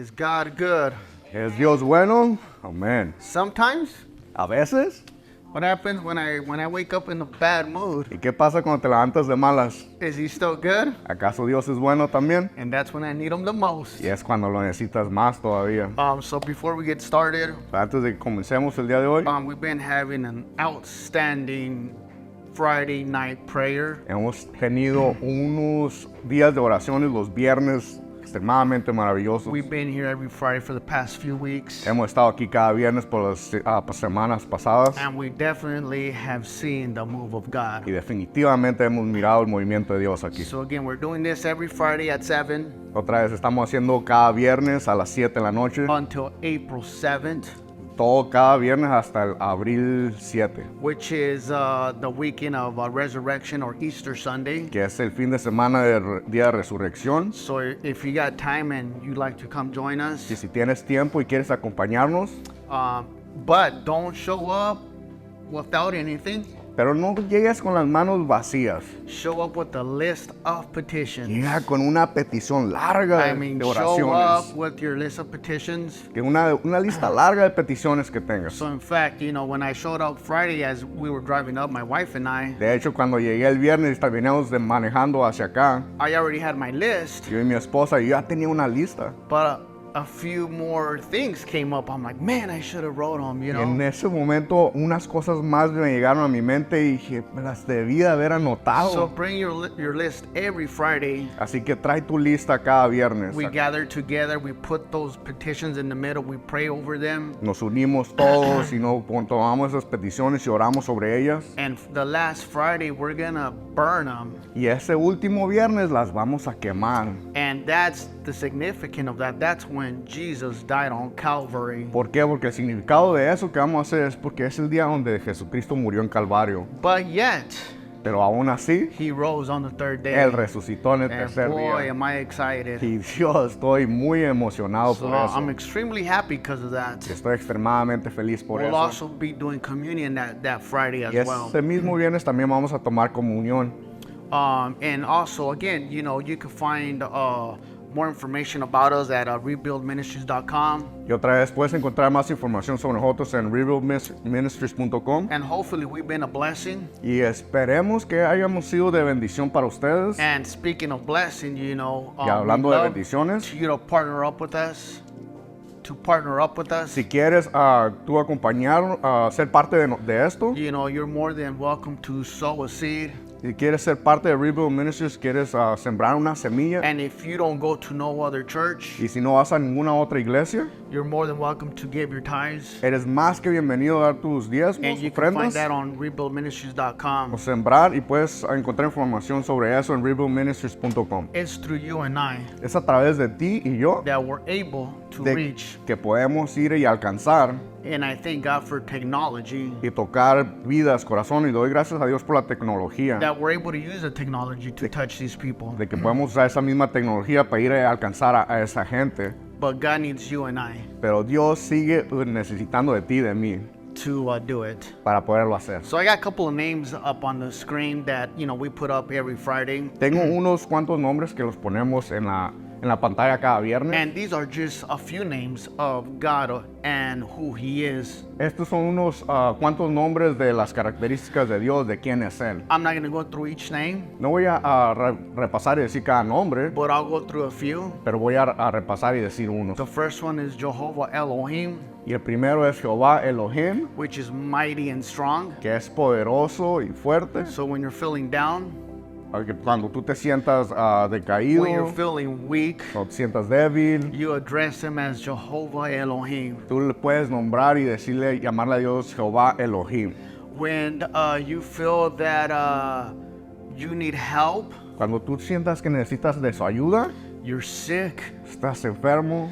Is God good? ¿Es Dios bueno? Amén. Sometimes. A veces. What happens when I wake up in a bad mood? ¿Y qué pasa cuando te levantas de malas? Is he still good? ¿Acaso Dios es bueno también? And that's when I need him the most. Y es cuando lo necesitas más todavía. So before we get started, Antes de que comencemos el día de hoy, we've been having an outstanding Friday night prayer. hemos tenido unos días de oraciones los viernes extremadamente maravillosos. We've been here every Friday for the past few weeks. Hemos estado aquí cada viernes por las semanas pasadas And we definitely have seen the move of God. y definitivamente hemos mirado el movimiento de Dios aquí. So again, we're doing this every Friday at 7 Otra vez estamos haciendo cada viernes a las 7 de la noche, until April 7th, todo cada viernes hasta el abril 7, which is the weekend of Resurrection or Easter Sunday. que es el fin de semana del día de resurrección. So if you got time and you'd like to come join Y us, si tienes tiempo y quieres acompañarnos, but don't show up without anything. pero no llegues con las manos vacías. Show up with a list of petitions. Llega con una petición larga I mean, de show oraciones. up with your list of petitions. Que una lista larga de peticiones que tengas. So in fact, you know, when I showed up Friday as we were driving up, my wife and I De hecho, cuando llegué el viernes y veníamos manejando hacia acá, already had my list, yo y mi esposa, yo ya tenía una lista. but a few more things came up. I'm like, man, I should have wrote them, you Y en know. ese momento, unas cosas más me llegaron a mi mente y dije, me las debía haber So anotado. bring your list every Friday. Así que trae tu lista cada viernes. We gather together, we put those petitions in the middle, we pray over them. Nos unimos todos y tomamos esas peticiones y oramos sobre ellas. And the last Friday, we're gonna burn them. Y ese último viernes las vamos a quemar. And that's the significance of that. That's when Jesus died on Calvary. ¿Por qué? Porque el significado de eso que vamos a hacer es porque es el día donde Jesucristo murió en Calvario. But yet, Pero aún así, he rose on the third day. Él resucitó en el And tercer boy, día. am I excited. Y Dios, estoy muy emocionado So por eso. I'm extremely happy because of that. Estoy extremadamente feliz por We'll eso. also be doing communion that Friday as Y well. ese mismo viernes también vamos a tomar comunión. And also, again, you know, you can find more information about us at ReBuildMinistries.com. Y otra vez puedes encontrar más información sobre nosotros en ReBuildMinistries.com. And hopefully we've been a blessing. Y esperemos que hayamos sido de bendición para ustedes. And speaking of blessing, you know, Y hablando de we'd love bendiciones, you to partner up with us. si quieres tú acompañar, ser parte de esto, You know, you're more than welcome to sow a seed. si quieres ser parte de ReBuild Ministries, quieres sembrar una semilla, And if you don't go to no other church, y si no vas a ninguna otra iglesia, you're more than welcome to give your tithes. eres más que bienvenido a dar tus diezmos, And you can find ofrendas, that on ReBuildMinistries.com. o sembrar, y puedes encontrar información sobre eso en ReBuildMinistries.com. It's through you and I Es a través de ti y yo that we're able to de reach. que podemos ir y alcanzar And I thank God for technology, y tocar vidas, corazón, y doy gracias a Dios por la tecnología, that we're able to use the technology to touch these people. de que podemos usar esa misma tecnología para ir a alcanzar a esa gente. But God needs you and I Pero Dios sigue necesitando de ti y de mí to do it. para poderlo hacer. So I got a couple of names up on the screen that, you know, we put up every Friday. Tengo unos cuantos nombres que los ponemos en la pantalla cada viernes. And these are just a few names of God and who He is. Estos son unos cuantos nombres de las características de Dios, de quién es Él. I'm not going to go through each name, No voy a repasar y decir cada nombre, but I'll go through a few. pero voy a repasar y decir unos. The first one is Jehovah Elohim, Y el primero es Jehová Elohim, which is mighty and strong. que es poderoso y fuerte. So when you're feeling down, Porque cuando tú te sientas decaído, when you're feeling weak, o te sientas débil, you address Him as Jehovah Elohim. tú le puedes nombrar y llamarle a Dios Jehová Elohim. When you feel that you need help, Cuando tú sientas que necesitas de su ayuda, you're sick, estás enfermo,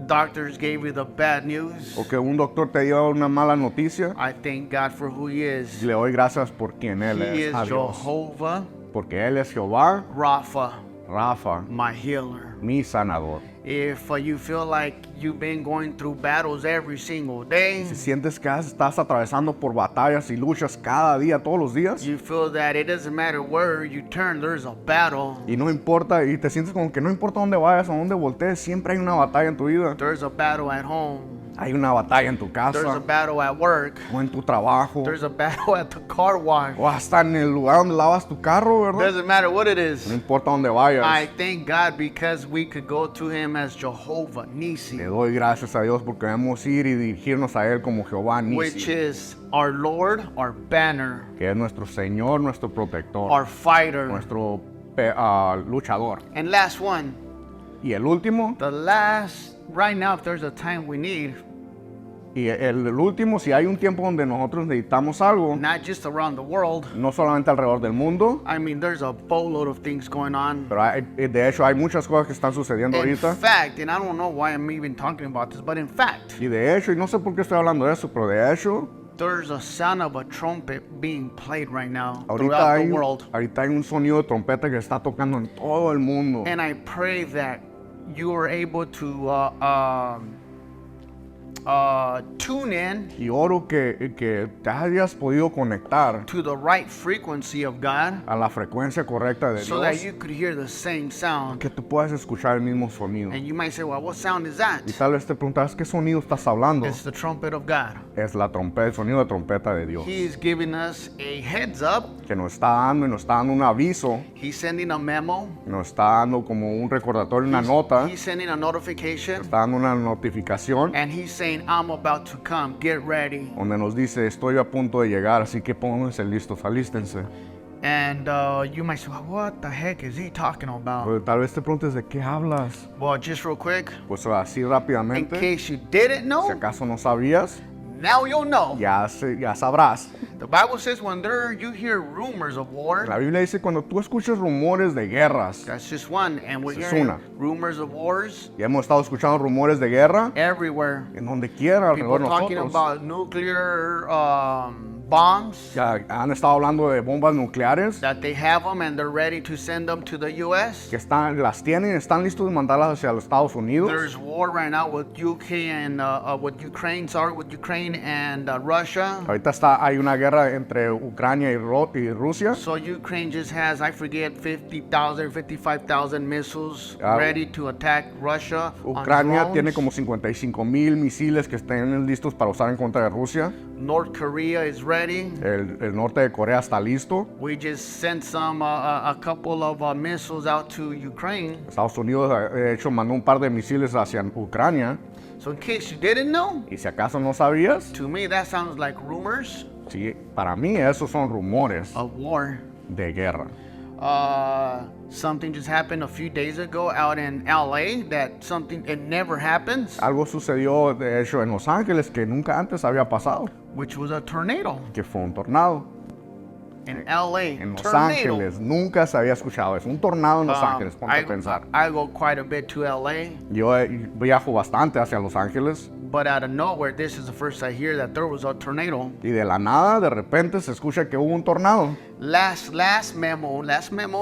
doctors gave you the bad news, o que un doctor te dio una mala noticia, I thank God for who He is. le doy gracias por quien Él He es, is a Dios. Jehovah Porque Él es Jehová, Rapha, Rafa, my healer. mi sanador. If you feel like you've been going through battles every single day, Si sientes que estás atravesando por batallas y luchas cada día, todos los días, you feel that it doesn't matter where you turn, there's a battle. y no importa, y te sientes como que no importa dónde vayas, a dónde voltees, siempre hay una batalla en tu vida. There's a battle at home. Hay una batalla en tu There's a casa, battle at work. o en tu trabajo, There's a battle at the car wash. o hasta en el lugar donde lavas tu carro, ¿verdad? Doesn't matter what it No is. importa dónde vayas. I thank God because we could go to him as Jehovah Le Nisi, doy gracias a Dios porque debemos ir y dirigirnos a Él como Jehová which Nisi, is our Lord, our banner, que es nuestro Señor, nuestro protector, our fighter. nuestro luchador. And last one, Y el último, right now, if there's a time we need, el último, si hay un tiempo donde nosotros necesitamos algo, not just around the world. no solamente alrededor del mundo, I mean, there's a boatload of things going on. pero de hecho hay muchas cosas que están sucediendo In ahorita. fact, and I don't know why I'm even talking about this, but in fact, Y de hecho, y no sé por qué estoy hablando de eso, pero de hecho, there's a sound of a trumpet being played right now ahorita throughout hay, the world. ahorita hay un sonido de trompeta que está tocando en todo el mundo. And I pray that you are able to tune in Y oro que te hayas podido conectar to the right frequency of God a la frecuencia correcta de so that Dios, you could hear the same sound. que tú puedas escuchar el mismo sonido. And you might say, well, what sound is that? Y tal vez te preguntas, ¿qué sonido estás hablando? It's the trumpet of God. Es la trompeta, el sonido de trompeta de Dios, He's giving us a heads up. que nos está dando y nos está dando un aviso, He's sending a memo. nos está dando como un recordatorio, una nota, He's sending a notification. está dando una notificación And he's saying, I'm about to come. Get ready. donde nos dice, estoy a punto de llegar, así que pónganse listos, alístense. And you might say, well, what the heck is he talking about? Pero tal vez te preguntes, ¿de qué hablas? Well, just real quick, Pues así in rápidamente, case you didn't si know, acaso no sabías, now you'll know. ya sabrás. The Bible says when you hear rumors of war, La Biblia dice, cuando tú escuchas rumores de guerras, that's just one. And we're Esa es hearing una. rumors of wars y hemos estado escuchando rumores de guerra everywhere. en donde quiera People alrededor de talking nosotros. about nuclear bombs, Ya han estado hablando de bombas nucleares that they have them and they're ready to send them to the U.S. que las tienen, están listos de mandarlas hacia los Estados Unidos. There's war right now with Ukraine and Russia. Ahorita hay una guerra entre Ucrania y Rusia. So Ukraine just has, I forget, 50,000, 55,000 missiles ready to attack Russia. Ucrania on tiene drones. como 55,000 misiles que estén listos para usar en contra de Rusia. North Korea is ready. El norte de Corea está listo. We just sent a couple of missiles out to Ukraine. Estados Unidos, de hecho, mandó un par de misiles hacia Ucrania. So in case you didn't know, Y si acaso no sabías, to me that sounds like rumors sí, para mí esos son rumores of war. de guerra. Something just happened a few days ago out in LA it never happens, Algo sucedió, de hecho, en Los Ángeles que nunca antes había pasado, which was a tornado que fue un tornado. in LA. En Los Tornado. Ángeles nunca se había escuchado. Es un tornado en Los Ángeles, ponte a pensar. I go quite a bit to LA, Yo viajo bastante hacia Los Ángeles but out of nowhere, this is the first I hear that there was a tornado. y de la nada, de repente, se escucha que hubo un tornado. Last memo,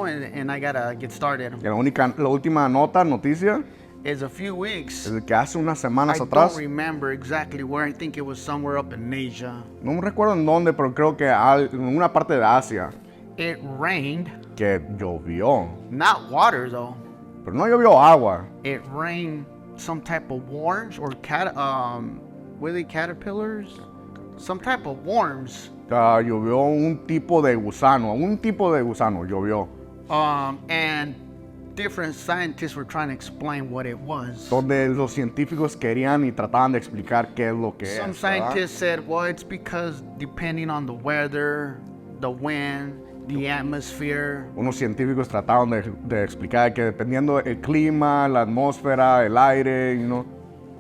and I gotta get started. Y la última noticia, Is a few weeks. es de que hace unas I semanas don't atrás, remember exactly where. I think it was somewhere up in Asia. no me recuerdo en dónde, pero creo que en una parte de Asia, It rained, que llovió. not water though. Pero no llovió agua. It rained some type of worms or were they caterpillars? Some type of worms. Llovió un tipo de gusano llovió. And different scientists were trying to explain what it was. Donde los científicos querían y trataban de explicar qué es lo que Some es. ¿verdad? scientists said, well, it's because depending on the weather, the wind, the atmosphere, Unos científicos trataron de explicar que dependiendo del clima, la atmósfera, el aire,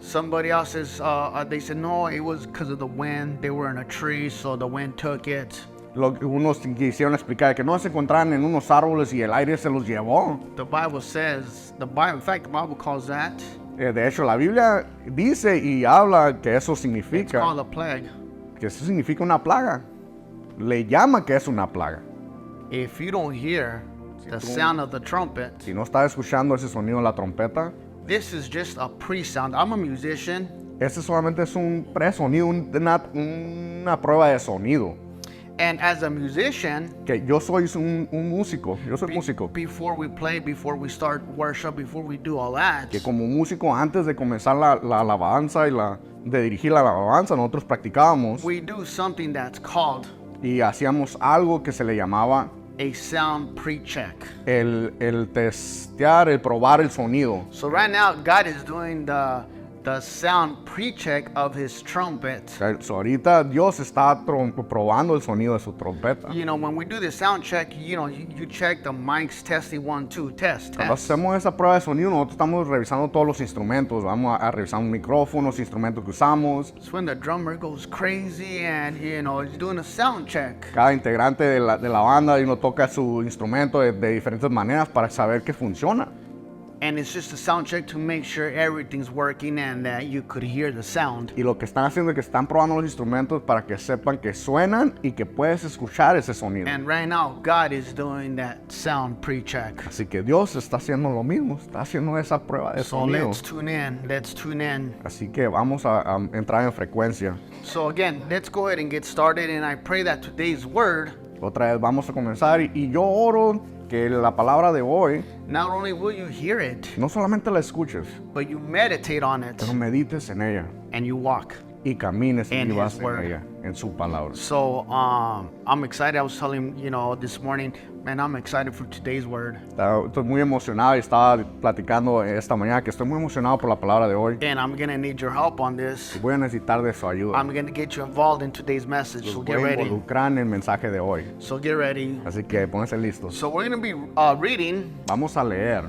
somebody else says, they said, no, it was because of the wind. They were in a tree, so the wind took it. Unos quisieron explicar que no se encontraban en unos árboles y el aire se los llevó. The Bible says, in fact, the Bible calls that, De hecho, la Biblia dice y habla que eso it's significa, called a plague. que eso significa una plaga. Le llama que es una plaga. If you don't hear the sound of the trumpet, Si no estás escuchando ese sonido de la trompeta, This is just a pre-sound. I'm a musician. Este solamente es un presonido, una prueba de sonido. And as a musician, Que yo soy un músico, yo soy músico. before we play, before we start worship, before we do all that, Que como músico, antes de comenzar la alabanza y de dirigir la alabanza, nosotros practicábamos we do something that's called y hacíamos algo que se le llamaba a sound pre-check. el testear, el probar el sonido. So right now, God is doing the sound pre-check of his trumpet. So, ahorita Dios está probando el sonido de su trompeta. You know, when we do the sound check, you know, you check the mics, testing 1, 2, test. Cuando hacemos esa prueba de sonido, nosotros estamos revisando todos los instrumentos. Vamos a revisar un micrófono, los instrumentos que usamos. It's when the drummer goes crazy and, you know, he's doing a sound check. Cada integrante de la banda y uno toca su instrumento de diferentes maneras para saber que funciona. And it's just a sound check to make sure everything's working and that you could hear the sound. Y lo que están haciendo es que están probando los instrumentos para que sepan que suenan y que puedes escuchar ese sonido. And right now, God is doing that sound pre-check. Así que Dios está haciendo lo mismo, está haciendo esa prueba de So sonido. let's tune in. Let's tune in. Así que vamos a entrar en frecuencia. So again, let's go ahead and get started. And I pray that today's word, Otra vez vamos a comenzar y yo oro que la palabra de hoy not only will you hear it, no solamente la escuches, but you meditate on it pero medites en ella and you walk. y camines y In vivas His en word. ella, en su palabra. So I'm excited. I was telling you know this morning, man, I'm excited for today's word. Estoy muy emocionado y estaba platicando esta mañana que estoy muy emocionado por la palabra de hoy. And I'm gonna need your help on this. Voy a necesitar de su ayuda. I'm gonna get you involved in today's message. Los So voy get a ready. involucrar en el mensaje de hoy. So get ready. Así que pónganse listos. So we're gonna be reading Vamos a leer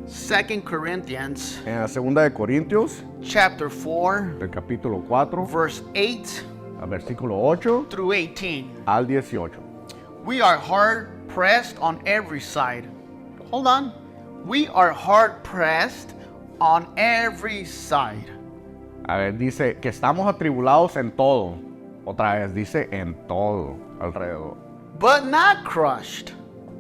2 Corinthians en la segunda de Corintios, chapter 4, del capítulo 4, verse 8 al versículo 8 through 18. al 18. We are hard pressed on every side. Hold on. We are hard pressed on every side. A ver, dice que estamos atribulados en todo. Otra vez, dice en todo alrededor. But not crushed,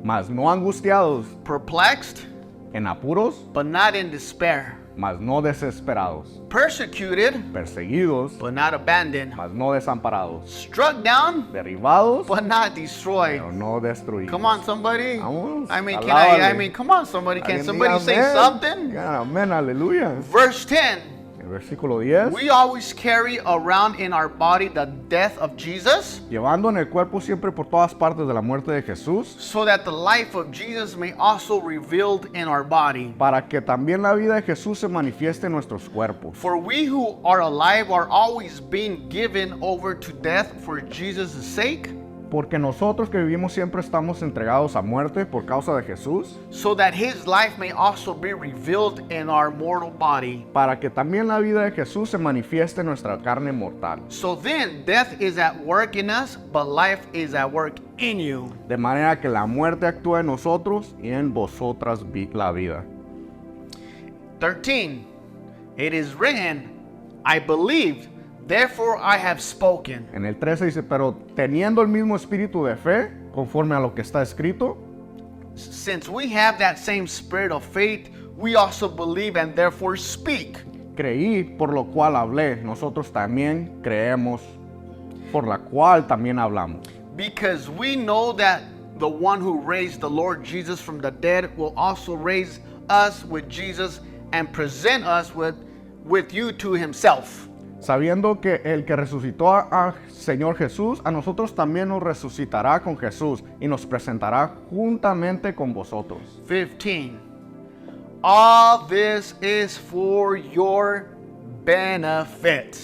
Mas no angustiados, perplexed, en apuros, but not in despair, mas no desesperados. persecuted, Perseguidos, but not abandoned, mas no desamparados. struck down, Derribados, but not destroyed. pero no destruidos. Come on, somebody. Vamos, I mean, alábale. come on, somebody. Can Alguien somebody diga say amén. something? Digan amén, aleluya. Verse 10. El versículo 10. We always carry around in our body the death of Jesus, Llevando en el cuerpo siempre por todas partes de la muerte de Jesús, so that the life of Jesus may also revealed in our body. para que también la vida de Jesús se manifieste en nuestros cuerpos. For we who are alive are always being given over to death for Jesus' sake, Porque nosotros que vivimos siempre estamos entregados a muerte por causa de Jesús, so that his life may also be revealed in our mortal body. para que también la vida de Jesús se manifieste en nuestra carne mortal. So then death is at work in us, but life is at work in you. De manera que la muerte actúa en nosotros y en vosotras la vida. 13. It is written, I believed, therefore I have spoken. En el 13 dice, pero teniendo el mismo espíritu de fe, conforme a lo que está escrito, Since we have that same spirit of faith, we also believe and therefore speak. creí, por lo cual hablé. Nosotros también creemos, por la cual también hablamos. Because we know that the one who raised the Lord Jesus from the dead will also raise us with Jesus and present us with you to himself. Sabiendo que el que resucitó a Señor Jesús, a nosotros también nos resucitará con Jesús y nos presentará juntamente con vosotros. 15. All this is for your benefit.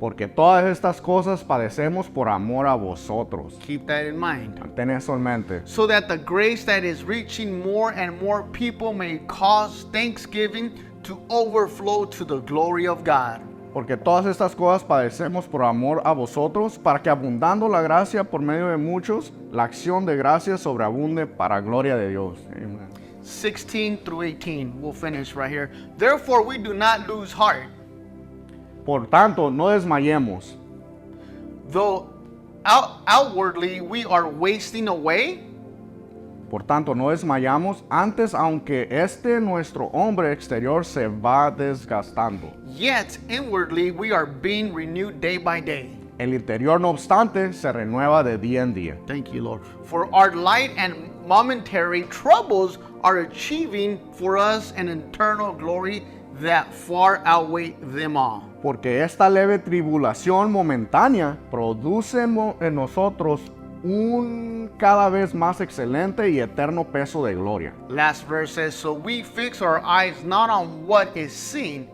Porque todas estas cosas padecemos por amor a vosotros. Keep that in mind. Ten eso en mente. So that the grace that is reaching more and more people may cause thanksgiving to overflow to the glory of God. Porque todas estas cosas padecemos por amor a vosotros, para que abundando la gracia por medio de muchos, la acción de gracia sobreabunde para gloria de Dios. Amen. 16 through 18. We'll finish right here. Therefore we do not lose heart, Por tanto, no desmayemos. though outwardly we are wasting away, Por tanto, no desmayamos, antes aunque nuestro hombre exterior se va desgastando. Yet inwardly we are being renewed day by day. El interior, no obstante, se renueva de día en día. Thank you, Lord. For our light and momentary troubles are achieving for us an eternal glory that far outweigh them all. Porque esta leve tribulación momentánea produce en nosotros un cada vez más excelente y eterno peso de gloria. Last verse says, so we fix our eyes not on what is seen,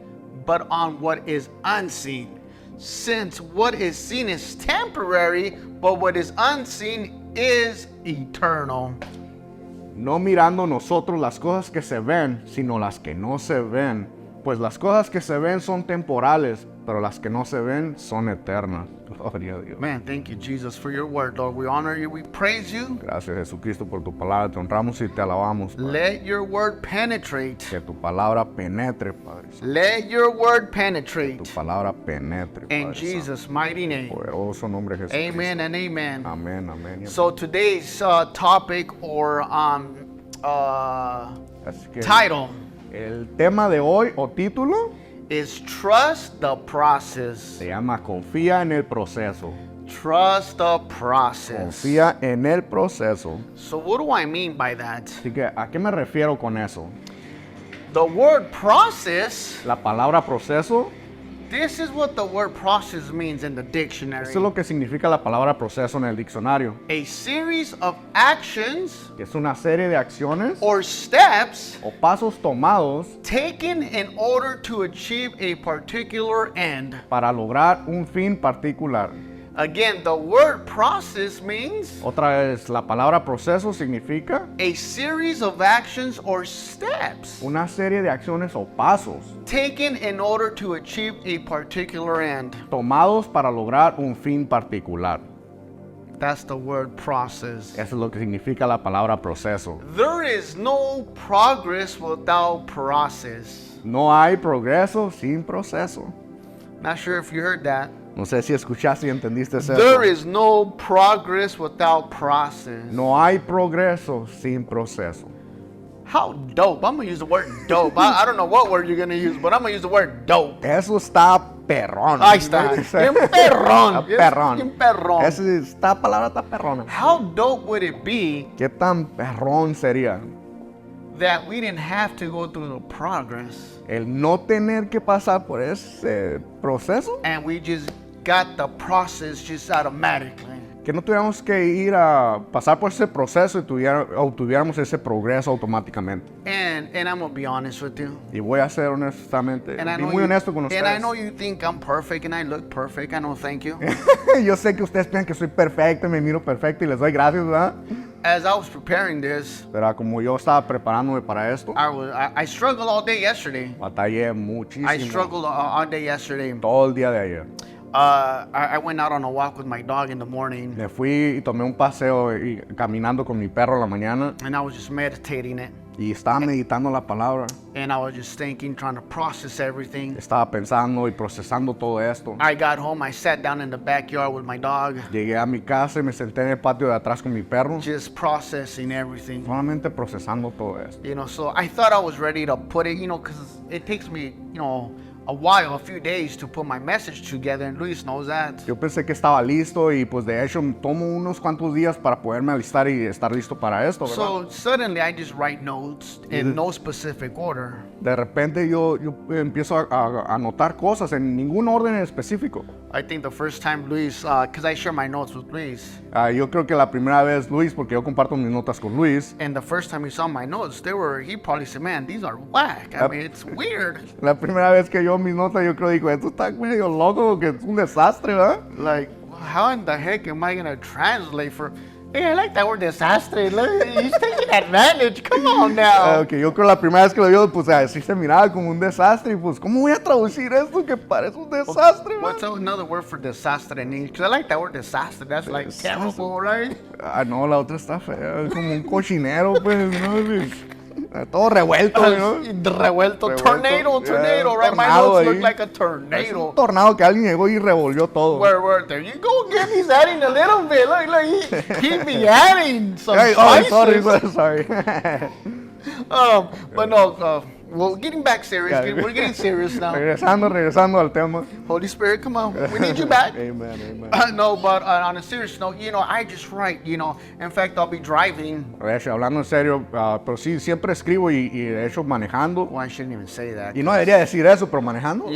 but on what is unseen. Since what is seen is temporary, but what is unseen is eternal. No mirando nosotros las cosas que se ven, sino las que no se ven. Pues las cosas que se ven son temporales, pero las que no se ven son eternas. Gloria a Dios. Man, thank you, Jesus, for your word, Lord. We honor you, we praise you. Gracias, Jesucristo, por tu palabra. Te honramos y te alabamos, Padre. Let your word penetrate. Que tu palabra penetre, Padre. Let your word Tu penetrate. palabra penetre, In Padre. Jesus' mighty name. Poderoso nombre de Jesucristo. Amen and amen. Amén, amén. Y amén. So today's topic or Así que title el tema de hoy o título is Trust the Process. se llama Confía en el proceso. Trust the process. Confía en el proceso. So what do I mean by that? Así que, ¿a qué me refiero con eso? The word process, La palabra proceso, this is what the word process means in the dictionary. eso es lo que significa la palabra proceso en el diccionario. A series of actions Que es una serie de acciones or steps o pasos tomados taken in order to achieve a particular end. para lograr un fin particular. Again, the word process means Otra vez, la palabra proceso significa a series of actions or steps una serie de acciones o pasos taken in order to achieve a particular end. tomados para lograr un fin particular. That's the word process. Eso es lo que significa la palabra proceso. There is no progress without process. No hay progreso sin proceso. Not sure if you heard that. No sé si escuchaste y entendiste eso. There is no progress without process. No hay progreso sin proceso. How dope. I'm going to use the word dope. I don't know what word you're going to use, but I'm going to use the word dope. Eso está perrón. Ahí está. Bien perrón. Está perrón. Bien perrón. Esta palabra está perrona. How dope would it be ¿Qué tan perrón sería that we didn't have to go through the progress el no tener que pasar por ese proceso? and we just got the process just automatically? Que no tuviéramos que ir a pasar por ese proceso y tuviéramos ese progreso automáticamente. And I'm going to be honest with you. Y voy a ser honestamente, And I y know muy you, honesto con and I ustedes. know you think I'm perfect and I look perfect. I know, thank you. Yo sé que ustedes piensan que soy perfecto, me miro perfecto y les doy gracias, ¿verdad? As I was preparing this, Pero como yo estaba preparándome para esto, I struggled all day yesterday. batallé I muchísimo struggled all day yesterday. todo el día de ayer. I went out on a walk with my dog in the morning, Me fui y tomé un paseo y caminando con mi perro en la mañana and I was just meditating it. y estaba meditando la palabra. And I was just thinking, trying to process everything. Estaba pensando y procesando todo esto. I got home, I sat down in the backyard with my dog, Llegué a mi casa y me senté en el patio de atrás con mi perro, just processing everything. solamente procesando todo esto. You know, so I thought I was ready to put it, because it takes me, a while, a few days to put my message together, and Luis knows that. Yo pensé que estaba listo y pues de hecho tomo unos cuantos días para poderme alistar y estar listo para esto, ¿verdad? So suddenly I just write notes in no specific order. De repente yo empiezo a anotar cosas en ningún orden específico. I think the first time Luis, because I share my notes with Luis, Yo creo que la primera vez Luis, porque yo comparto mis notas con Luis, and the first time he saw my notes, he probably said, man, these are whack. I mean, it's weird. la primera vez que yo mis notas, yo creo digo, esto está medio loco, que es un desastre, ¿verdad? Like, how in the heck am I going to translate for... Hey, I like that word desastre. He's taking advantage. Come on now. Ok, yo creo la primera vez que lo vio, pues así se miraba como un desastre y pues, ¿cómo voy a traducir esto que parece un desastre, ¿verdad? What's another word for disaster in English? Because I like that word disaster. That's like terrible, right? No, la otra está fea, es como un cochinero, pues, ¿no? Todo revuelto, ¿no? Revuelto. Tornado, Yeah, right? My tornado notes ahí. look like a Es tornado. un tornado que alguien llegó y revolvió todo. Where, there you go again. He's adding a little bit. Look, he be adding some Hey, spices. sorry. But no, well, getting back serious. Yeah. We're getting serious now. Regresando al tema. Holy Spirit, come on. We need you back. Amen. No, but on a serious note, I just write, In fact, I'll be driving. De hecho, hablando en serio, pero sí, siempre escribo y de hecho manejando. Well, I shouldn't even say that. Y no debería decir eso, pero manejando.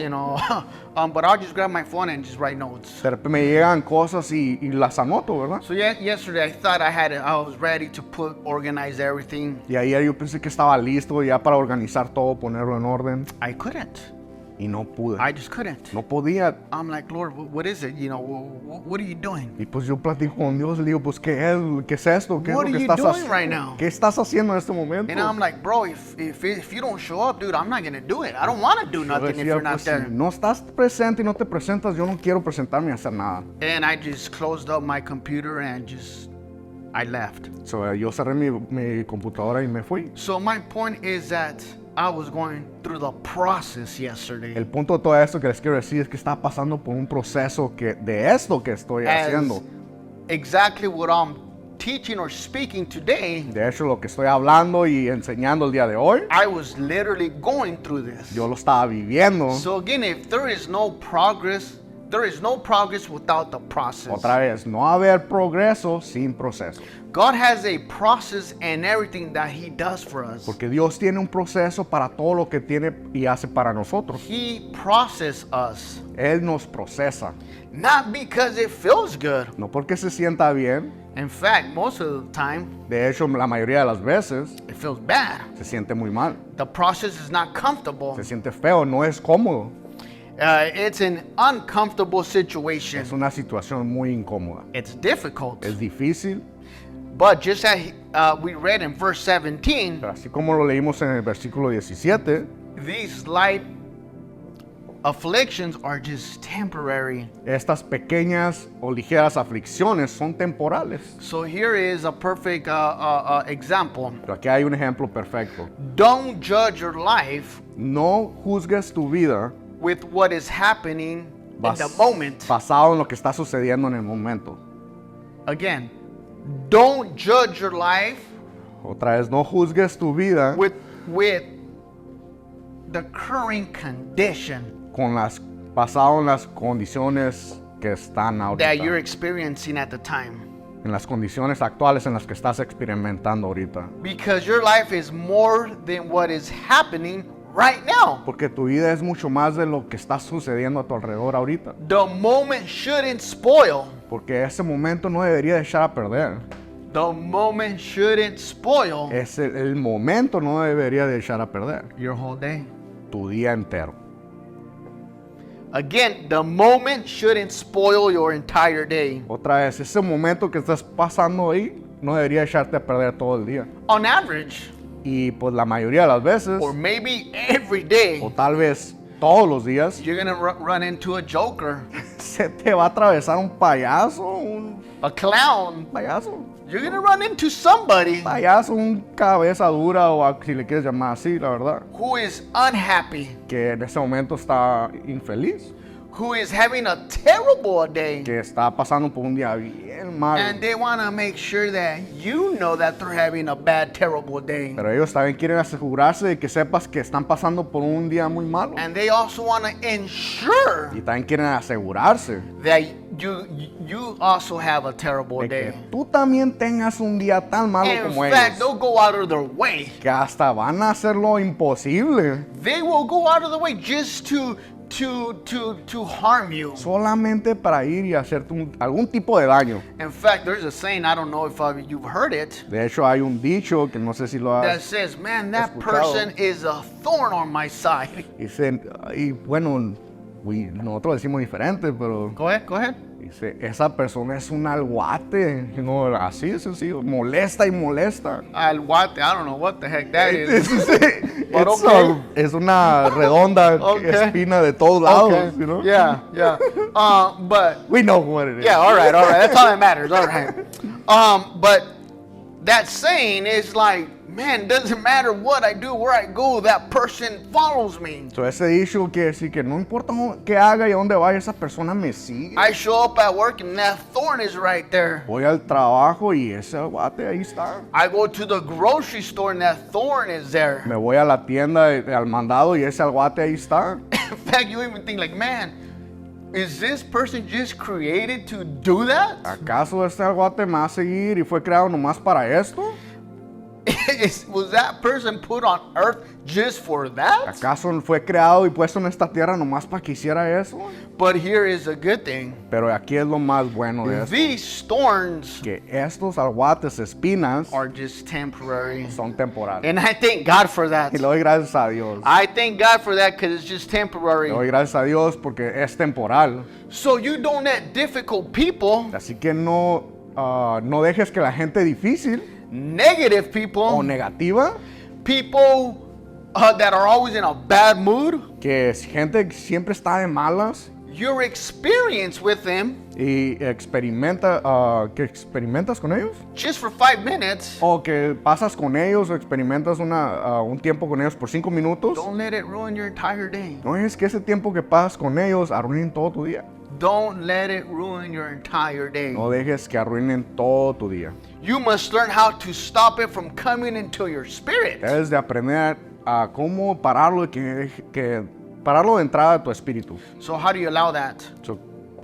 But I'll just grab my phone and just write notes. De repente me llegan cosas y las anoto, ¿verdad? So yesterday I thought I was ready to organize everything. Y ayer yo pensé que estaba listo ya para organizar todo, ponerlo en orden. I couldn't. Y no pude. I just couldn't. No podía. I'm like, Lord, what is it? What are you doing? Y pues yo platico con Dios y le digo, pues, ¿qué es esto? ¿Qué es What lo are que you estás doing haciendo? right now? ¿Qué estás haciendo en este momento? And I'm like, bro, if you don't show up, dude, I'm not going to do it. I don't want to do Yo nothing if decía, you're not pues, there. si no estás presente y no te presentas, yo no quiero presentarme y hacer nada. And I just closed up my computer and I left. So, yo cerré mi computadora y me fui. So my point is that I was going through the process yesterday. El punto de todo esto que les quiero decir es que estaba pasando por un proceso de esto que estoy haciendo. Exactly what I'm teaching or speaking today. De hecho, lo que estoy hablando y enseñando el día de hoy, I was literally going through this. yo lo estaba viviendo. So again, if there is no progress without the process. Otra vez, no haber progreso sin proceso. God has a process in everything that He does for us. Porque Dios tiene un proceso para todo lo que tiene y hace para nosotros. He processes us. Él nos procesa. Not because it feels good. No porque se sienta bien. In fact, most of the time, De hecho, la mayoría de las veces it feels bad. se siente muy mal. The process is not comfortable. Se siente feo, no es cómodo. It's an uncomfortable situation. Es una situación muy incómoda. It's difficult. Es difícil, But just as we read in verse 17, pero así como lo leímos en el versículo 17, these light afflictions are just temporary. estas pequeñas o ligeras aflicciones son temporales. So here is a perfect example. Pero aquí hay un ejemplo perfecto. Don't judge your life No juzgues tu vida with what is happening in the moment. basado en lo que está sucediendo en el momento. Again, don't judge your life Otra vez, no juzgues tu vida with the current condition basado en las condiciones que están that you're ahorita. experiencing at the time. En las condiciones actuales en las que estás experimentando ahorita. Because your life is more than what is happening right now. Porque tu vida es mucho más de lo que está sucediendo a tu alrededor ahorita. The moment shouldn't spoil. Porque ese momento no debería de echar a perder. The moment shouldn't spoil El momento no debería de echar a perder. your whole day. Tu día entero. Again, the moment shouldn't spoil your entire day. Otra vez, ese momento que estás pasando ahí no debería echarte a perder todo el día. On average, Y pues la mayoría de las veces, or maybe every day, o tal vez todos los días, you're gonna run into a joker, se te va a atravesar un payaso, a clown. payaso, You're gonna run into somebody un cabeza dura o si le quieres llamar así, la verdad, who is unhappy, que en ese momento está infeliz, who is having a terrible day, que está pasando por un día bien malo. and they want to make sure that you know that they're having a bad, terrible day. Pero ellos también quieren asegurarse de que sepas que están pasando por un día muy malo. And they also want to ensure Y también quieren asegurarse that you also have a terrible de que day. tú también tengas un día tan malo In como fact, ellos. they'll go out of their way. Que hasta van a hacer lo imposible They will go out of the way just to harm you. solamente para ir y hacerte algún tipo de daño. In fact, there's a saying, I don't know if you've heard it, De hecho, hay un dicho que no sé si lo that has says, man, that escuchado. person is a thorn on my side. Dicen, y bueno, nosotros decimos diferente, pero Go ahead. dice, esa persona es un alguate. No, así de sencillo, molesta y molesta. Al guate, I don't know what the heck that is. But Es, okay. es una redonda Okay. espina de todos lados, Okay. you know? Yeah. But We know what it is. yeah, all right. That's all that matters. All right. But that saying is like, man, doesn't matter what I do, where I go, that person follows me. So ese dicho quiere decir que no importa qué haga y a dónde vaya, esa persona me sigue. I show up at work and that thorn is right there. Voy al trabajo y ese guate ahí está. I go to the grocery store and that thorn is there. Me voy a la tienda al mandado y ese guate ahí está. In fact, you even think like, man, is this person just created to do that? ¿Acaso este guate me va a seguir y fue creado nomás para esto? Was that person put on earth just for that? ¿Acaso fue creado y puesto en esta tierra nomás para que hiciera eso? But here is a good thing. Pero aquí es lo más bueno de esto. These thorns Que estos aguates, espinas, are just temporary. son temporales. And I thank God for that. Y le doy gracias a Dios. I thank God for that because it's just Le temporary. doy gracias a Dios porque es temporal. So you don't let difficult people, Así que no dejes que la gente difícil negative o people, negativa, people that are always in a bad mood, que gente que siempre está de malas your experience with them y que experimentas con ellos, just for 5 minutes, o que pasas con ellos o experimentas un tiempo con ellos por 5 minutos, don't let it ruin your entire day. no es que ese tiempo que pasas con ellos arruinen todo tu día. Don't let it ruin your entire day. No dejes que arruinen todo tu día. You must learn how to stop it from coming into your spirit. Debes de aprender a cómo pararlo, que pararlo de entrada a tu espíritu. So how do you allow that? So,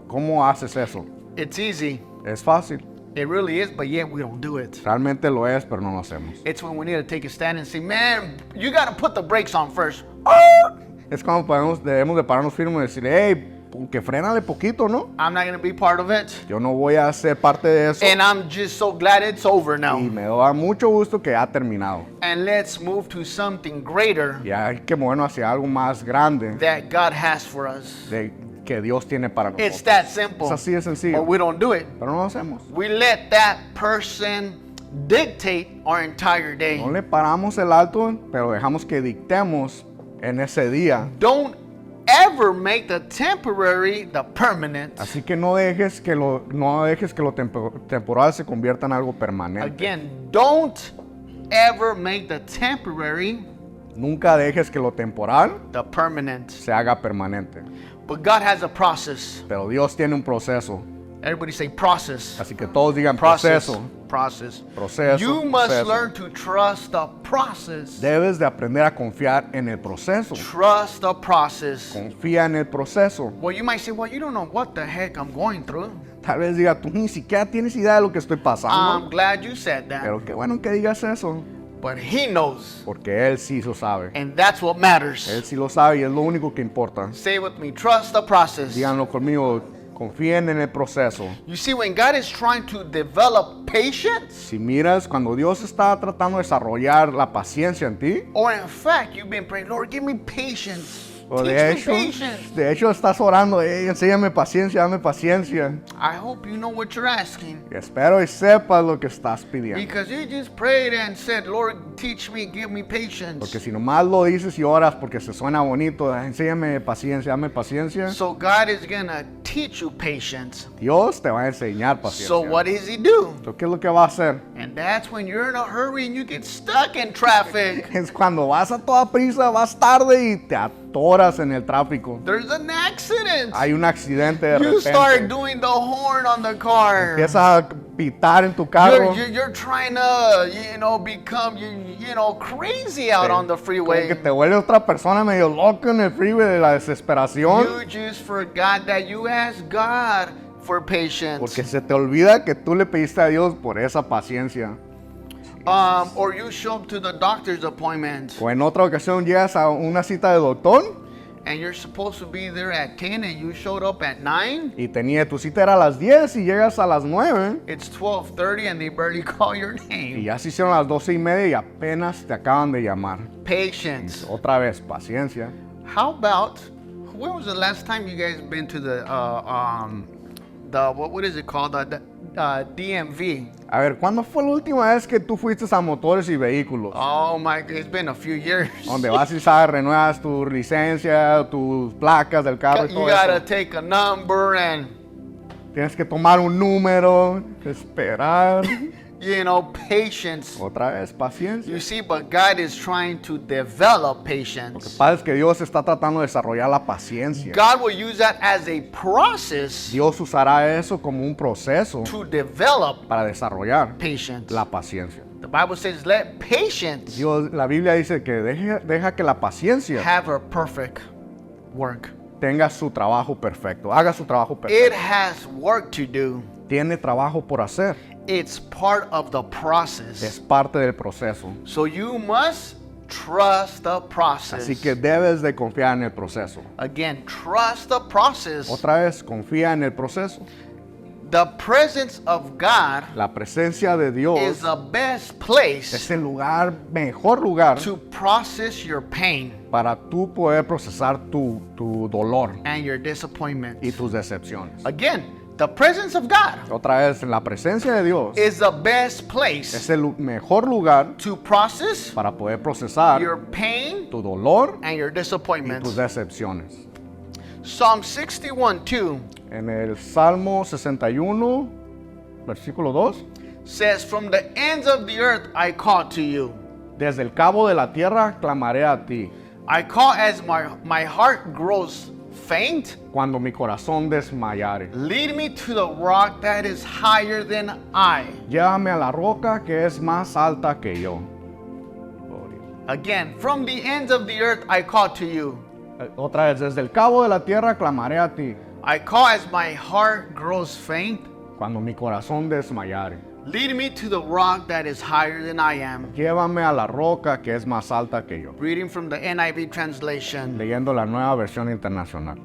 ¿cómo haces eso? It's easy. Es fácil. It really is, but yet we don't do it. Realmente lo es, pero no lo hacemos. It's when we need to take a stand and say, man, you got to put the brakes on first. Es cuando debemos de pararnos firmes y decir, hey, que frénale poquito, ¿no? I'm not going to be part of it. Yo no voy a ser parte de eso. And I'm just so glad it's over Y now. me da mucho gusto que ha terminado. And let's move to something greater Y hay que movernos hacia algo más grande that God has for us. que Dios tiene para nosotros. It's that simple. Es así de sencillo. But we don't do it. Pero no lo hacemos. We let that person dictate our entire day. No le paramos el alto, pero dejamos que dictemos en ese día. Don't ever make the temporary the permanent. Así que no dejes que lo temporal se convierta en algo permanente. Again, don't ever make the temporary Nunca dejes que lo temporal the permanent. se haga permanente. But God has a process. Pero Dios tiene un proceso. Everybody say process. Así que todos digan Process. proceso. Process. Proceso. You must proceso. learn to trust the process. Debes de aprender a confiar en el proceso. Trust the process. Confía en el proceso. Well, you might say, well, you don't know what the heck I'm going through. Tal vez diga, tú ni siquiera tienes idea de lo que estoy pasando. I'm glad you said that. Pero qué bueno que digas eso. But He knows. Porque Él sí lo sabe. And that's what matters. Él sí lo sabe y es lo único que importa. Say with me, trust the process. Díganlo conmigo, confíen en el proceso. You see, when God is trying to develop patience, Si miras, cuando Dios está tratando de desarrollar la paciencia en ti, or in fact, you've been praying, Lord, give me patience. o Teach me patience. de hecho estás orando, enséñame paciencia, dame paciencia. I hope you know what you're asking. Y espero y sepas lo que estás pidiendo. Because you just prayed and said, Lord, teach me, give me patience. Porque si nomás lo dices y oras porque se suena bonito, enséñame paciencia, dame paciencia, So God is going to teach you patience. Dios te va a enseñar paciencia. So what does He do? ¿Qué es lo que va a hacer? And that's when you're in a hurry and you get stuck in traffic. Es cuando vas a toda prisa, vas tarde y te atoras en el tráfico. There's an accident. Hay un accidente de You start repente. doing the horn on the car. Empiezas a pitar en tu carro. You're trying to, become, crazy out on the Como freeway. que te vuelve otra persona medio loca en el freeway de la desesperación. You just forgot that you asked God for patience. Porque se te olvida que tú le pediste a Dios por esa paciencia. Or you show up to the doctor's appointment O en otra ocasión llegas a una cita de doctor and you're supposed to be there at 10 and you showed up at 9. y tu cita era a las 10 y llegas a las 9 It's 12:30 and they barely call your y name. ya se hicieron las 12:30 y apenas te acaban de llamar. Patience. Otra vez, paciencia. How about, when was the last time you guys been to the what is it called? The DMV. A ver, ¿cuándo fue la última vez que tú fuiste a motores y vehículos? Oh my God, it's been a few years. Donde vas y sabes, renuevas tu licencia, tus placas del carro y You todo gotta eso. take a number and Tienes que tomar un número, esperar. You know, patience. Otra vez, paciencia. You see, but God is trying to develop Lo que patience. pasa es que Dios está tratando de desarrollar la paciencia. God will use that as a process Dios usará eso como un proceso to develop para desarrollar patience. la paciencia. The Bible says, let patience Dios, la Biblia dice que deja que la paciencia have her perfect work. tenga su trabajo perfecto, haga su trabajo It perfecto. has work to do. Tiene trabajo por hacer. It's part of the Es process. parte del proceso. So you must trust the process. Así que debes de confiar en el proceso. Again, trust the process. Otra vez, confía en el proceso. The presence of God La presencia de is Dios the best es place el mejor lugar to process your pain para tú poder procesar tu dolor and your disappointment. y tus decepciones. Again, the presence of God Otra vez, la presencia de Dios is the best es place el mejor lugar to process para poder procesar your pain tu dolor and your y tus disappointments. decepciones. Psalm 61:2 En el Salmo 61, versículo 2, says, "From the ends of the earth I call to you. desde el cabo de la tierra clamaré a ti, I call as my heart grows faint. cuando mi corazón desmayare. Lead me to the rock that is higher than I." Llévame a la roca que es más alta que yo. Again, from the ends of the earth I call to you. Otra vez, desde el cabo de la tierra clamaré a ti, I call as my heart grows faint. cuando mi corazón desmayare. Lead me to the rock that is higher than I am. Llévame a la roca que es más alta que yo. Reading from the NIV translation. Leyendo la nueva versión internacional.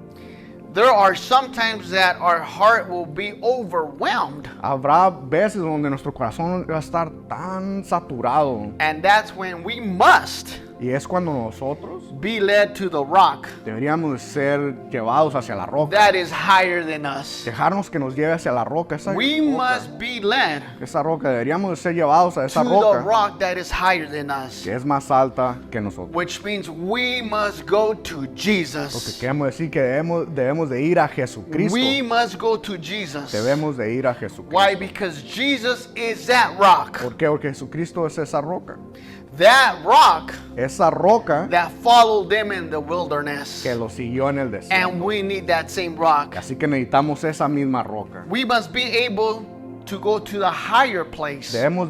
There are some times that our heart will be overwhelmed, Habrá veces donde nuestro corazón va a estar tan saturado, and that's when we must y es cuando nosotros be led to the rock deberíamos de ser llevados hacia la roca. that is higher than us. Dejarnos que nos lleve hacia la roca. We must be led Esa roca, deberíamos de ser llevados a esa to the roca rock that is higher than us, que es más alta que nosotros. which means we must go to Lo que Jesus. queremos decir que debemos de ir a Jesucristo. We must go to Jesus. Debemos de ir a Jesucristo. Why? Because Jesus is that rock. ¿Por qué? Porque Jesucristo es esa roca. That rock Esa roca that followed them in the wilderness. que lo siguió en el desierto. And we need that same rock. Así que necesitamos esa misma roca. We must be able to go to the higher place. Debemos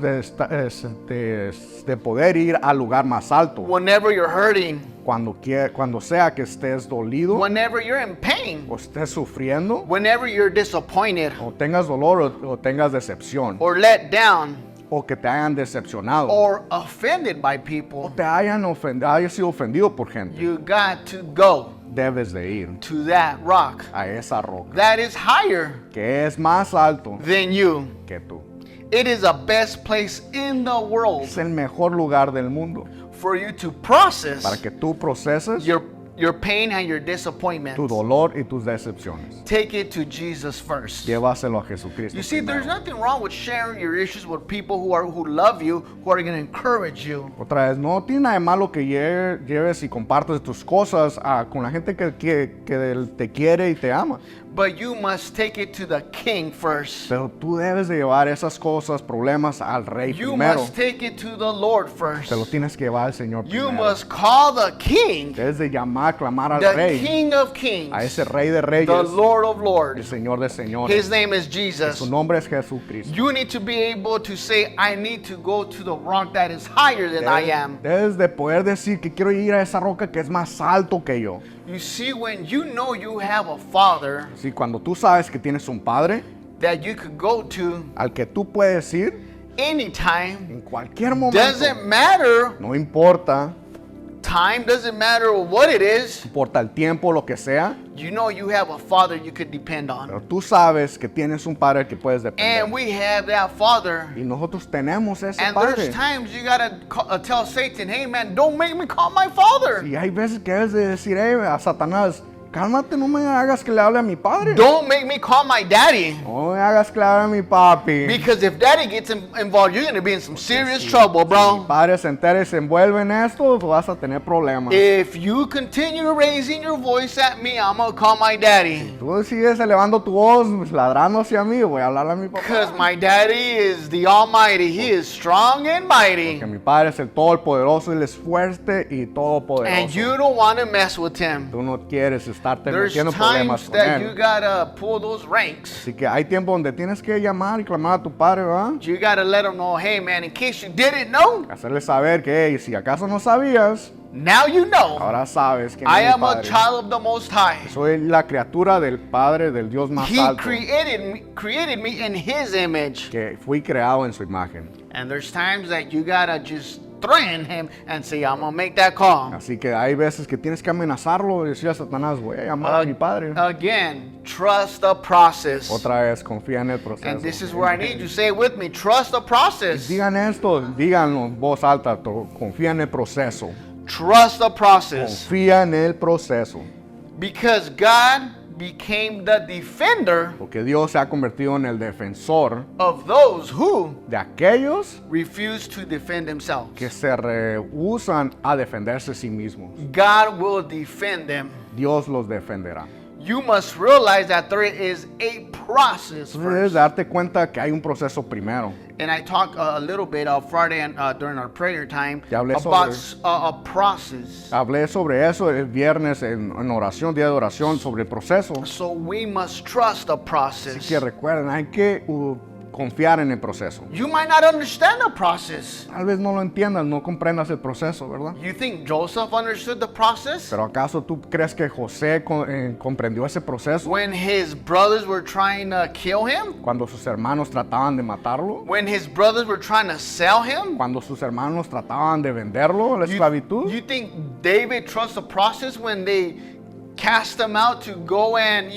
de poder ir al lugar más alto. Whenever you're hurting, Cuando sea que estés dolido whenever you're in pain, o estés sufriendo whenever you're disappointed o tengas dolor o tengas decepción or let down o que te hayan decepcionado or offended by o people, te hayas sido ofendido por gente. you got to go Debes de ir to that rock a esa roca that is higher que es más alto than you. que tú. It is the best place in the world Es el mejor lugar del mundo for you to process para que tú proceses your pain and your disappointment. tu dolor y tus decepciones. Take it to Jesus first. Llévaselo a Jesucristo. You see, there's primero. nothing wrong with sharing your issues with people who love you, who are going to encourage you. Otra vez, no tiene nada de malo que lleves y compartas tus cosas con la gente que te quiere y te ama. But you must take it to the King first. Pero tú debes de llevar esas cosas, problemas al Rey You primero. must take it to the Lord first. Te lo tienes que llevar al Señor You primero. must call the King, Debes de llamar, clamar al the Rey, King of a Kings, ese Rey de Reyes, the Lord of el Lords. Señor de Señores. His name is Su Jesus. nombre es Jesucristo. You need to be able to say, I need to go to the rock that is higher than I am. Debes de poder decir que quiero ir a esa roca que es más alto que yo. You see, when you know you have a Father Sí, cuando tú sabes que tienes un Padre that you could go to al que tú puedes ir anytime, en cualquier momento, doesn't matter no importa, time, doesn't matter what it is, importa el tiempo, lo que sea, you know you have a Father you could depend on. pero tú sabes que tienes un Padre al que puedes depender. And we have that Father. Y nosotros tenemos ese And Padre. there's times you gotta tell Satan, hey man, don't make me call my Father. Y hay veces que debes de decir, a Satanás, Cálmate, no me hagas que le hable a mi padre. Don't make me call my daddy. No me hagas que le hable a mi papi. Because if daddy gets involved, you're going to be in some serious trouble, Si mi bro. padre se entera y se envuelve en esto, vas a tener problemas. If you continue raising your voice at me, I'm going to call my daddy. Tú sigues elevando tu voz, ladrando hacia mí, voy a hablarle a mi papá. Because my daddy is the Almighty. He is strong and mighty. Que mi padre es el todopoderoso, él es fuerte y And todopoderoso. you don't want to mess with him. Tú no quieres estarte There's metiendo problemas times con that you él. got to pull those ranks. Así que hay tiempo donde tienes que llamar y clamar a tu padre, ¿verdad? You got to let him know, hey, man, in case you didn't know, Hacerle saber que, hey, si acaso no sabías, now you know. ahora sabes que I es mi am a padre. child of the Most High. Soy la criatura del Padre, del Dios más He alto, created me in His image. que fui creado en su imagen. And there's times that you got to just threaten him and say, I'm going to make that call. Así que hay veces que tienes que amenazarlo y decirle a Satanás, voy a llamar a mi padre. Again, trust the process. Otra vez, confía en el proceso. And this is where I need you. Say it with me. Trust the process. Digan esto, díganlo en voz alta, confía en el proceso. Trust the process. Confía en el proceso. Because God became the defender Porque Dios se ha convertido en el defensor of those who de aquellos refuse to defend themselves. que se rehúsan a defenderse a sí mismos. God will defend them. Dios los defenderá. You must realize that there is a process Tú debes first. darte cuenta que hay un proceso primero. And I talked a little bit Friday and during our prayer time Ya hablé about sobre- a process. Hablé sobre eso el viernes en oración, día de oración, sobre el proceso. So we must trust the Así process. que recuerden, hay que confiar en el proceso. You might not understand the process. Tal vez no lo entiendas, no comprendas el proceso, ¿verdad? You think Joseph understood the process? Pero ¿acaso tú crees que José comprendió ese proceso? When his brothers were trying to kill him? Cuando sus hermanos trataban de matarlo, When his brothers were trying to sell him? cuando sus hermanos trataban de venderlo a la esclavitud. You think David trusts the process when they cast him out to go and,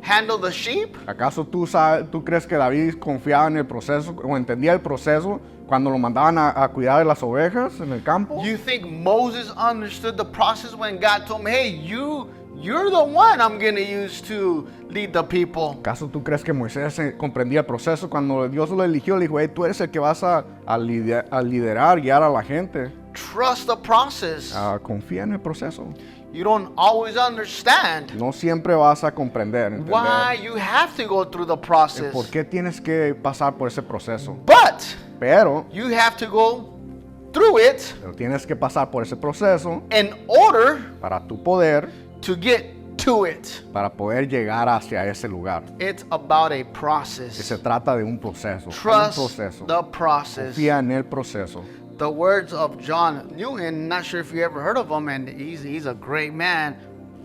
handle the sheep? ¿Acaso tú crees que David confiaba en el proceso o entendía el proceso cuando lo mandaban a cuidar de las ovejas en el campo? You think Moses understood the process when God told him, hey, you're the one I'm going to use to lead the people? ¿Acaso tú crees que Moisés comprendía el proceso cuando Dios lo eligió? Le dijo, hey, tú eres el que vas a liderar, guiar a la gente. Trust the process. Confía en el proceso. You don't always understand No siempre vas a comprender, why entender you have to go through the el process. por qué tienes que pasar por ese proceso. But Pero you have to go through it tienes que pasar por ese proceso in order para tu poder, to get to it. para poder llegar hacia ese lugar. It's about a Que process. se trata de un proceso. Hay un Trust proceso. the process. Confía en el proceso. The words of John Newton, not sure if you ever heard of him, and he's a great man.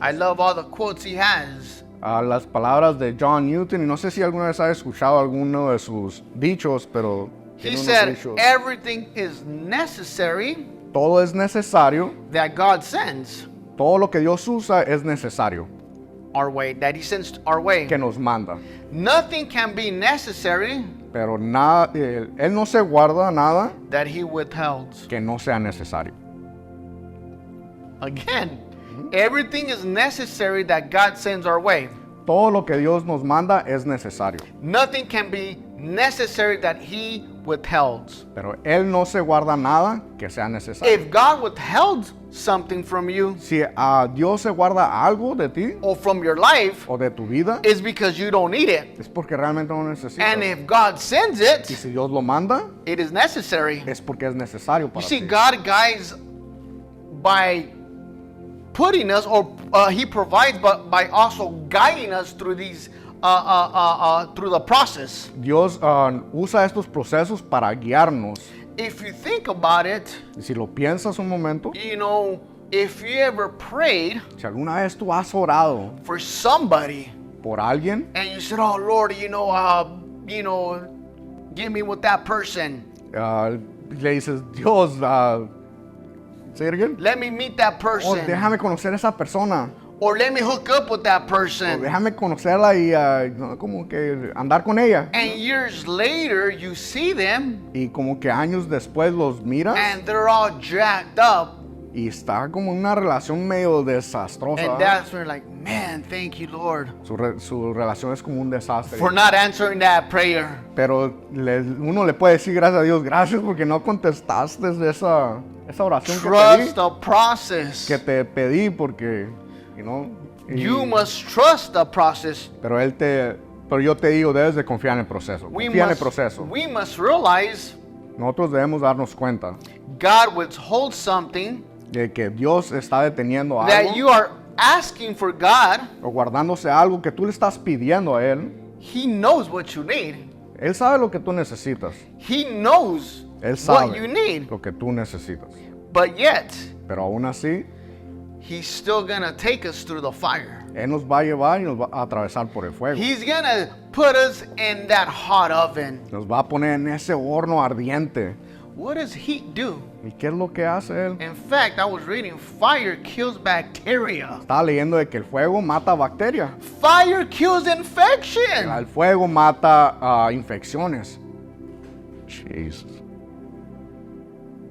I love all the quotes he has. Las palabras de John Newton, y no sé si alguna vez has escuchado alguno de sus dichos, pero He tiene unos said, dichos. everything is necessary Todo es necesario, that God sends todo lo que Dios usa es necesario, our way, that he sends our way. que nos manda. Nothing can be necessary Pero nada, Él no se guarda nada that he withheld. que no sea necesario. Again, everything is necessary that God sends our way. Todo lo que Dios nos manda es necesario, Nothing can be necessary that he withheld. pero Él no se guarda nada que sea necesario. If God withheld something from you Si a Dios se guarda algo de ti or from your life, o de tu vida, it's because you don't need it. es porque realmente no lo necesitas. And if God sends Y it, si Dios lo manda, it is necessary. es porque es necesario You para see, ti. God guides by putting us, or he provides by also guiding us through these through the process. Dios usa estos procesos para guiarnos. If you think about it, Y si lo piensas un momento, if you ever prayed si alguna vez tú has orado for somebody por alguien and you said, "Oh Lord, get me with that person. le dices, Dios, say it again. Let me meet that Oh, person, déjame conocer a esa persona. or let me hook up with that O person." déjame conocerla y como que andar con ella. And years later, you see them, Y como que años después los miras and they're all jacked up, Y está como en una relación medio desastrosa. And that's when you're like, man, thank you, Lord, Su relación es como un desastre. for not answering that prayer. Pero uno le puede decir gracias a Dios, gracias porque no contestaste esa oración Trust the process. que te pedí porque, you know, You must trust the process. pero yo te digo, debes de confiar en el proceso. Confía en el proceso. We must realize Nosotros debemos darnos cuenta God withholds something de que Dios está deteniendo that algo you are asking for God. o guardándose algo que tú le estás pidiendo a Él. He knows what you need. Él sabe lo que tú necesitas. He knows Él what you sabe need. lo que tú necesitas. But yet, Pero aún así, He's still gonna take us through the fire. Él nos va a llevar y nos va a atravesar por el fuego. He's gonna put us in that hot oven. Nos va a poner en ese horno ardiente. What does heat do? ¿Y qué es lo que hace Él? In fact, I was reading fire kills bacteria. Estaba leyendo de que el fuego mata bacterias. Fire kills infection. El fuego mata infecciones. Jesus.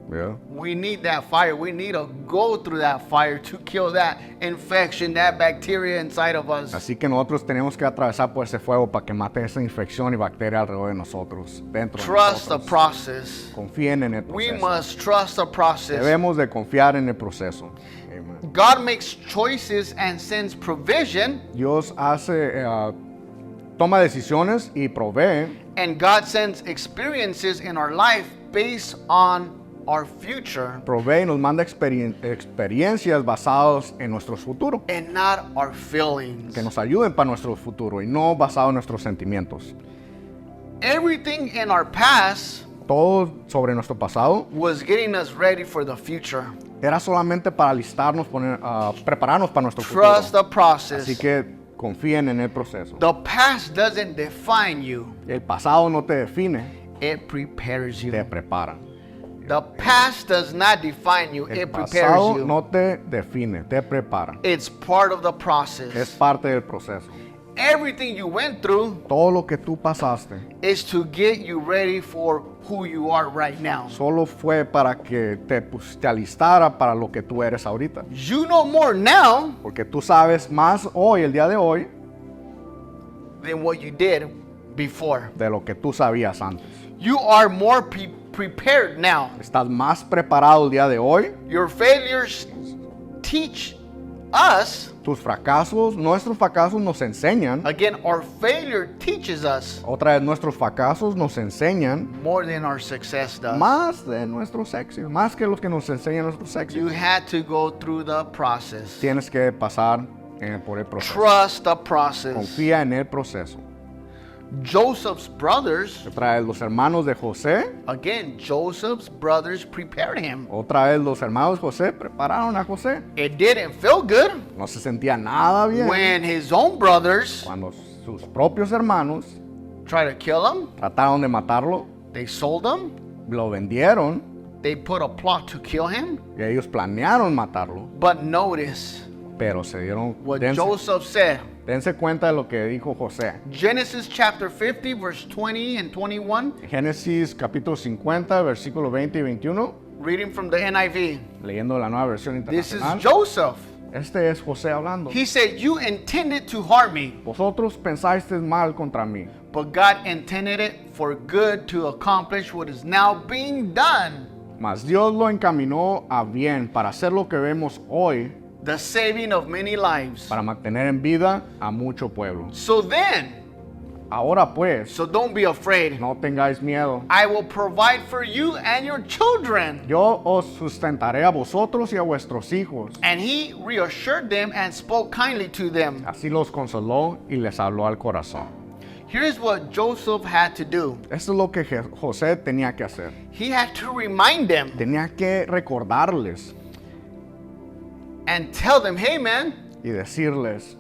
Yeah. We need that fire. We need to go through that fire to kill that infection, that bacteria inside of us. Así que nosotros tenemos que atravesar por ese fuego para que mate esa infección y bacteria alrededor de nosotros, dentro de Trust the nosotros. process. Confíen en el We proceso. must trust the process. Debemos de confiar en el proceso. Amen. God makes choices and sends provision, Dios toma decisiones y provee, and God sends experiences in our life based on our future provee y nos manda experiencias basadas en nuestro futuro, and not our feelings. que nos ayuden para nuestro futuro y no basado en nuestros sentimientos. Everything in our past Todo sobre nuestro pasado was getting us ready for the future. era solamente para alistarnos, prepararnos para nuestro futuro. Trust the process. Así que confíen en el proceso. The past doesn't define you, El pasado no te define, it prepares you. te prepara. The past does not define you, El it prepares pasado you. no te define, te prepara. It's part of the Es process. parte del proceso. Everything you went through Todo lo que tú pasaste is to get you ready for who you are right now. solo fue para que te alistara para lo que tú eres ahorita. You know more now Porque tú sabes más hoy, el día de hoy, than what you did before. de lo que tú sabías antes. You are more prepared now. Estás más preparado el día de hoy. Your failures teach us. Tus fracasos, nuestros fracasos nos enseñan. Again, our failure teaches us Otra vez, nuestros fracasos nos enseñan more than our success does. más de nuestros éxitos, más que los que nos enseñan nuestros You éxitos. had to go through the process. Tienes que pasar por el proceso. Trust the process. Confía en el proceso. Joseph's brothers, Otra vez, los hermanos de José. again, Joseph's brothers prepared him. Otra vez, los hermanos de José prepararon a José. It didn't feel good No se sentía nada bien when his own brothers cuando sus propios hermanos tried to kill him. trataron de matarlo, They sold him. lo vendieron They put a plot to kill him. y ellos planearon matarlo, But notice pero se dieron. what Dense, Joseph said. dense cuenta de lo que dijo José. Genesis chapter 50, verse 20 and 21, Génesis capítulo 50, versículos 20 y 21, reading from the NIV. leyendo la nueva versión This is internacional. Joseph. Este es José hablando. He said, you intended to harm me, Vosotros pensasteis mal contra mí, but God intended it for good to accomplish what is now being done, mas Dios lo encaminó a bien para hacer lo que vemos hoy, the saving of many lives. para mantener en vida a mucho pueblo. So then, Ahora pues, so don't be afraid. no tengáis miedo. I will provide for you and your children. Yo os sustentaré a vosotros y a vuestros hijos. And he reassured them and spoke kindly to them. Así los consoló y les habló al corazón. Here's what Joseph had to do. Esto es lo que José tenía que hacer. He had to remind them Tenía que recordarles and tell them, hey man, y decirles,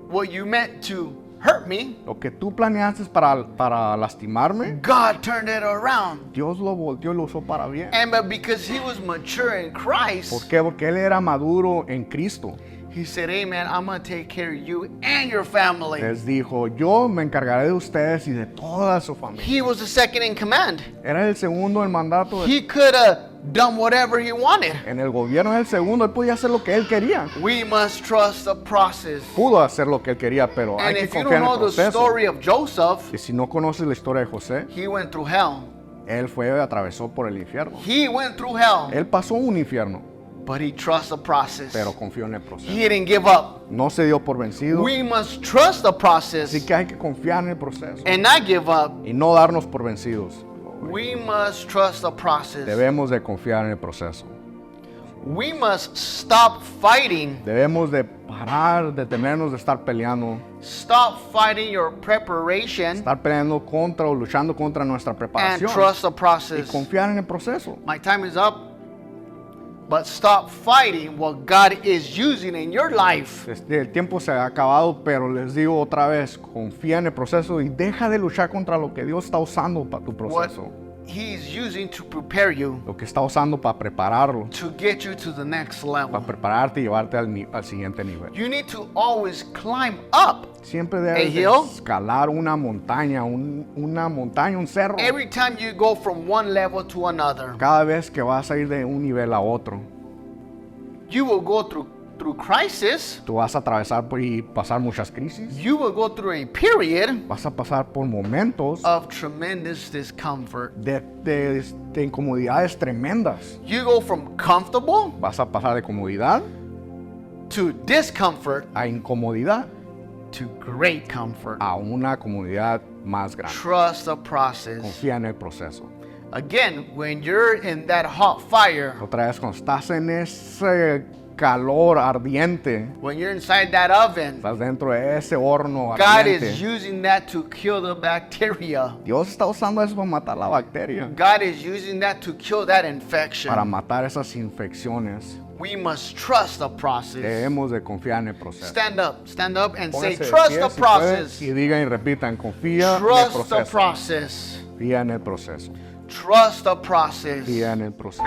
what you meant to hurt me, lo que tú planeaste para lastimarme, God turned it around. Dios lo volteó y lo usó para bien. And but because he was mature in ¿Por Christ, qué? Porque él era maduro en Cristo. he said, hey man, I'm going to take care of you and your family. Les dijo, yo me encargaré de ustedes y de toda su familia. He was the second in command. Era el segundo en mandato. He could have done whatever he wanted. En el gobierno del segundo, él podía hacer lo que él quería. We must trust the process. Pudo hacer lo que él quería, pero hay And que if you confiar don't en el know the proceso. story of Joseph, Y si no conoces la historia de José, he went through hell. él atravesó por el infierno. He went through hell, Él pasó un infierno, but he trusts the process. pero confió en el proceso. He didn't give up. No se dio por vencido. We must trust the Así process que hay que confiar en el proceso and not give up. y no darnos por vencidos. We must trust the process. Debemos de confiar en el proceso. We must stop fighting. Debemos de parar, detenernos de estar peleando, Stop fighting your preparation estar peleando contra o luchando contra nuestra and preparación trust the y process. confiar en el proceso. My time is up. But stop fighting what God is using in your life. El tiempo se ha acabado, pero les digo otra vez, confía en el proceso y deja de luchar contra lo que Dios está usando para tu What proceso, He's using to prepare you lo que está usando para prepararlo, to get you to the next level. para prepararte y llevarte al siguiente nivel. You need to always climb up. Siempre A debes de hill? escalar una montaña, un cerro. Every time you go from one level to another, Cada vez que vas a ir de un nivel a otro, you will go through crisis. tú vas a atravesar y pasar muchas crisis. You will go through a period Vas a pasar por momentos of tremendous discomfort. de incomodidades tremendas. You go from comfortable Vas a pasar de comodidad to discomfort a incomodidad to great comfort. a una comodidad más grande. Trust the process. Confía en el proceso. Again, when you're in that hot fire, Otra vez, cuando estás en ese calor ardiente, when you're inside that oven, estás dentro de ese horno God is ardiente, using that to kill the bacteria. Dios está usando eso para matar la bacteria, God is using that to kill that infection. para matar esas infecciones. We must trust the process. Debemos de confiar en el proceso. Stand up and say, Pónganse de trust pie, the si pueden, process. y digan y repitan, confía en el Trust the proceso. process. Confía en el proceso. Trust the process. Confía en el proceso.